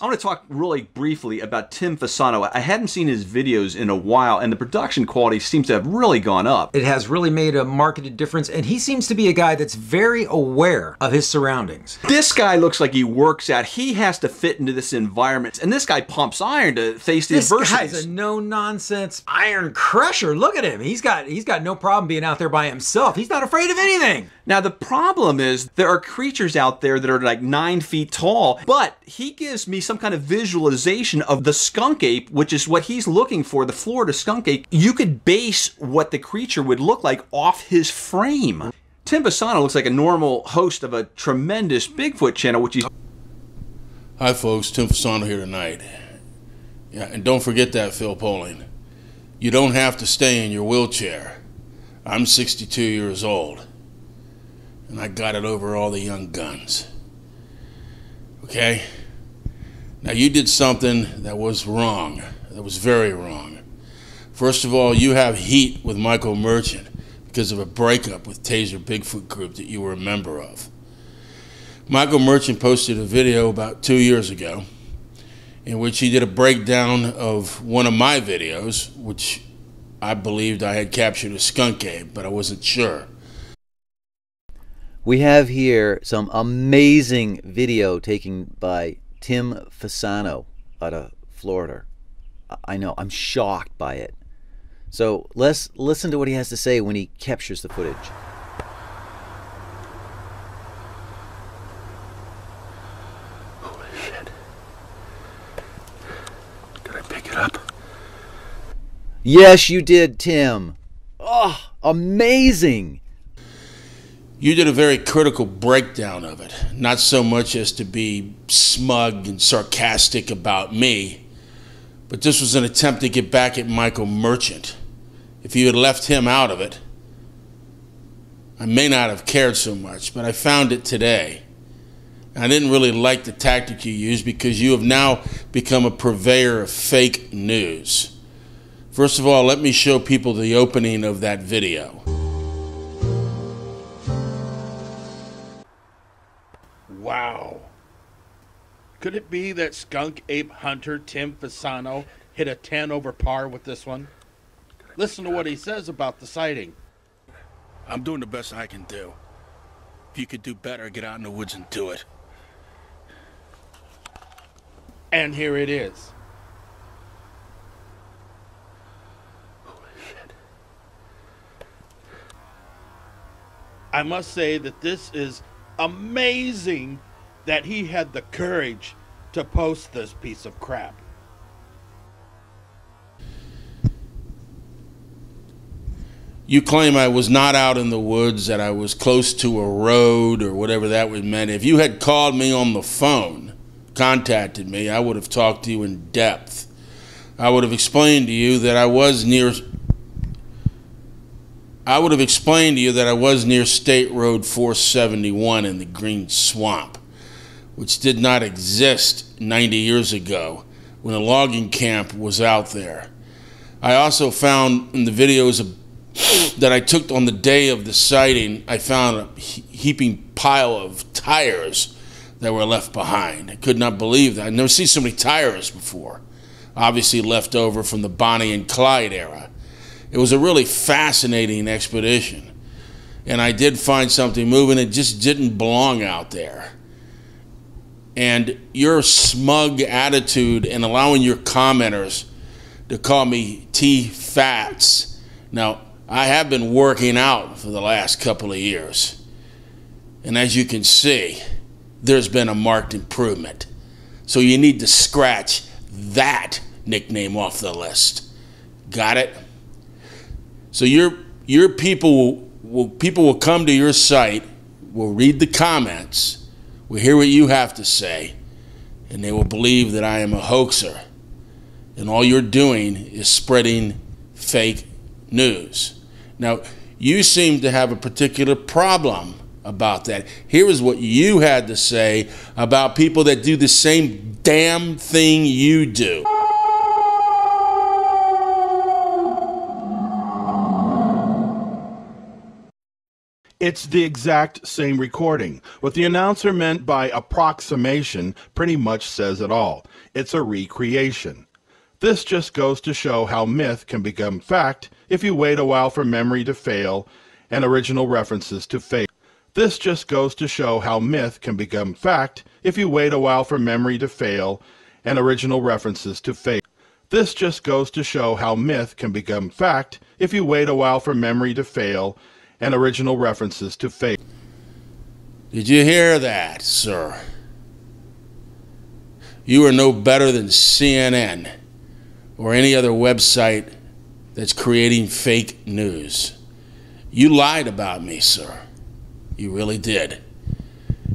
I want to talk really briefly about Tim Fasano. I hadn't seen his videos in a while, and the production quality seems to have really gone up. It has really made a marked difference, and he seems to be a guy that's very aware of his surroundings. This guy looks like he works out. He has to fit into this environment, and this guy pumps iron to face the adversities. This guy's a no-nonsense iron crusher. Look at him. He's got no problem being out there by himself. He's not afraid of anything. Now, the problem is there are creatures out there that are like 9 feet tall, but he gives me some kind of visualization of the skunk ape, which is what he's looking for, the Florida skunk ape. You could base what the creature would look like off his frame. Tim Fasano looks like a normal host of a tremendous Bigfoot channel, which he's... Hi folks, Tim Fasano here tonight. Yeah, and don't forget that, Phil Poling. You don't have to stay in your wheelchair. I'm 62 years old, and I got it over all the young guns. Okay? Now you did something that was wrong, that was very wrong. First of all, you have heat with Michael Merchant because of a breakup with Taser Bigfoot Group that you were a member of. Michael Merchant posted a video about 2 years ago in which he did a breakdown of one of my videos, which I believed I had captured a skunk ape, but I wasn't sure. We have here some amazing video taken by Tim Fasano out of Florida. I know, I'm shocked by it. So let's listen to what he has to say when he captures the footage. Holy shit. Did I pick it up? Yes, you did, Tim. Oh, amazing. You did a very critical breakdown of it, not so much as to be smug and sarcastic about me, but this was an attempt to get back at Michael Merchant. If you had left him out of it, I may not have cared so much, but I found it today. And I didn't really like the tactic you used because you have now become a purveyor of fake news. First of all, let me show people the opening of that video. Wow. Could it be that skunk ape hunter Tim Fasano hit a 10 over par with this one? Listen to what he says about the sighting. I'm doing the best I can do. If you could do better, get out in the woods and do it. And here it is. Holy shit. I must say that this is amazing that he had the courage to post this piece of crap. You claim I was not out in the woods, that I was close to a road or whatever that would mean. If you had called me on the phone, contacted me, I would have talked to you in depth. I would have explained to you that I was near State Road 471 in the Green Swamp, which did not exist 90 years ago when a logging camp was out there. I also found in the videos that I took on the day of the sighting, I found a heaping pile of tires that were left behind. I could not believe that. I'd never seen so many tires before, obviously left over from the Bonnie and Clyde era. It was a really fascinating expedition, and I did find something moving. It just didn't belong out there. And your smug attitude and allowing your commenters to call me T-Fats. Now, I have been working out for the last couple of years, and as you can see, there's been a marked improvement. So you need to scratch that nickname off the list. Got it? So your people will come to your site, will read the comments, will hear what you have to say, and they will believe that I am a hoaxer. And all you're doing is spreading fake news. Now, you seem to have a particular problem about that. Here is what you had to say about people that do the same damn thing you do. It's the exact same recording. What the announcer meant by approximation pretty much says it all. It's a recreation. This just goes to show how myth can become fact if you wait a while for memory to fail and original references to fade. This just goes to show how myth can become fact if you wait a while for memory to fail and original references to fade. This just goes to show how myth can become fact if you wait a while for memory to fail and original references to fade. Did you hear that, sir? You are no better than CNN or any other website that's creating fake news. You lied about me, sir. You really did.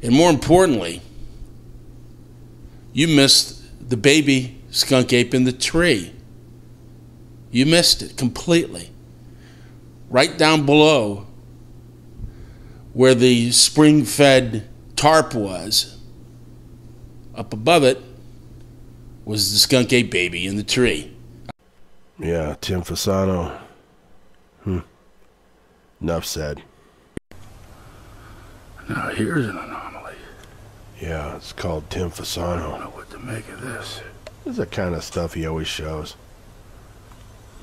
And more importantly, you missed the baby skunk ape in the tree. You missed it completely. Right down below where the spring-fed tarp was, up above it was the skunk ape baby in the tree. Yeah, Tim Fasano. Enough said. Now here's an anomaly. Yeah, it's called Tim Fasano. I don't know what to make of this. This is the kind of stuff he always shows.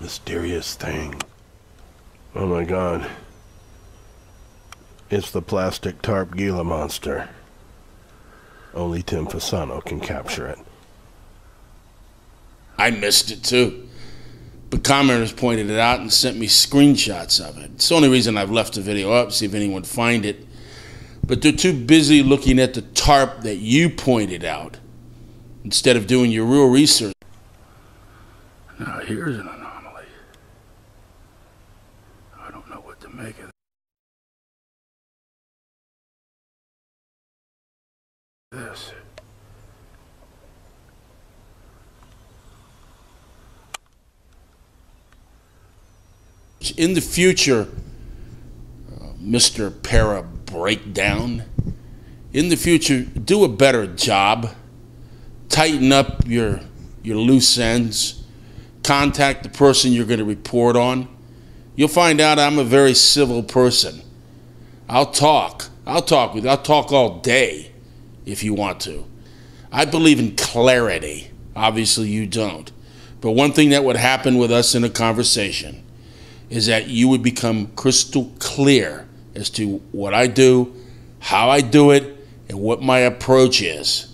Mysterious thing. Oh my god. It's the plastic tarp Gila monster. Only Tim Fasano can capture it. I missed it too. But commenters pointed it out and sent me screenshots of it. It's the only reason I've left the video up, see if anyone would find it. But they're too busy looking at the tarp that you pointed out instead of doing your real research. Now here's an anomaly. I don't know what to make of this. In the future, Mr. ParaBreakDown, in the future, do a better job. Tighten up your loose ends. Contact the person you're going to report on. You'll find out I'm a very civil person. I'll talk with you. I'll talk all day if you want to. I believe in clarity. Obviously you don't. But one thing that would happen with us in a conversation is that you would become crystal clear as to what I do, how I do it, and what my approach is.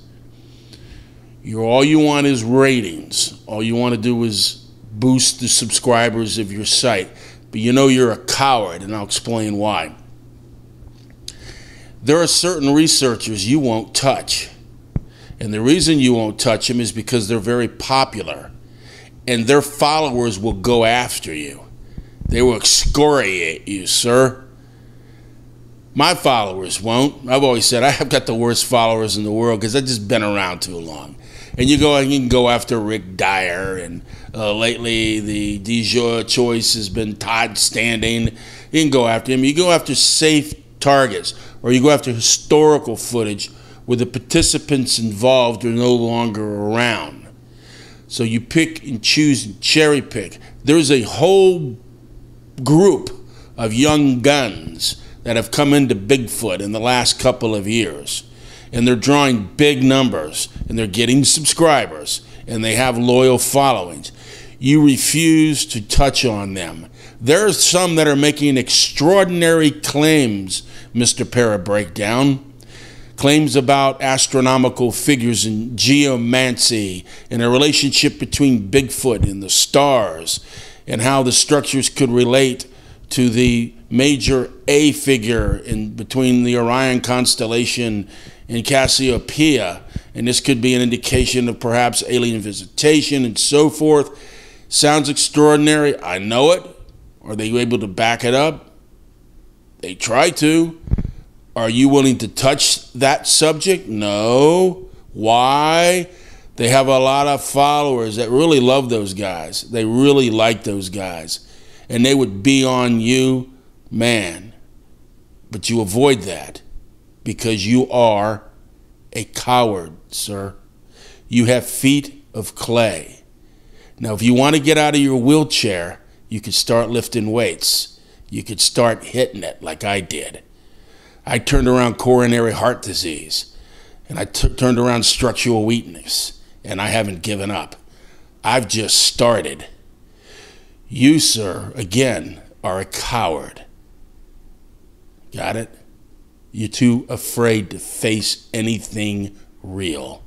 All you want is ratings. All you want to do is boost the subscribers of your site. But you know you're a coward, and I'll explain why. There are certain researchers you won't touch. And the reason you won't touch them is because they're very popular. And their followers will go after you. They will excoriate you, sir. My followers won't. I've always said I've got the worst followers in the world because I've just been around too long. And you can go after Rick Dyer, and lately the de jure choice has been Todd Standing. You can go after him. You go after safe targets, or you go after historical footage where the participants involved are no longer around. So you pick and choose and cherry pick. There's a whole group of young guns that have come into Bigfoot in the last couple of years. And they're drawing big numbers, and they're getting subscribers, and they have loyal followings. You refuse to touch on them. There are some that are making extraordinary claims, Mr. ParaBreakDown. Claims about astronomical figures and geomancy and a relationship between Bigfoot and the stars, and how the structures could relate to the major A figure in between the Orion constellation and Cassiopeia, and this could be an indication of perhaps alien visitation and so forth. Sounds extraordinary. I know it. Are they able to back it up? They try to. Are you willing to touch that subject? No. Why? They have a lot of followers that really love those guys. They really like those guys. And they would be on you, man. But you avoid that because you are a coward, sir. You have feet of clay. Now, if you want to get out of your wheelchair, you could start lifting weights. You could start hitting it like I did. I turned around coronary heart disease, and I turned around structural weakness, and I haven't given up. I've just started. You, sir, again, are a coward. Got it? You're too afraid to face anything real.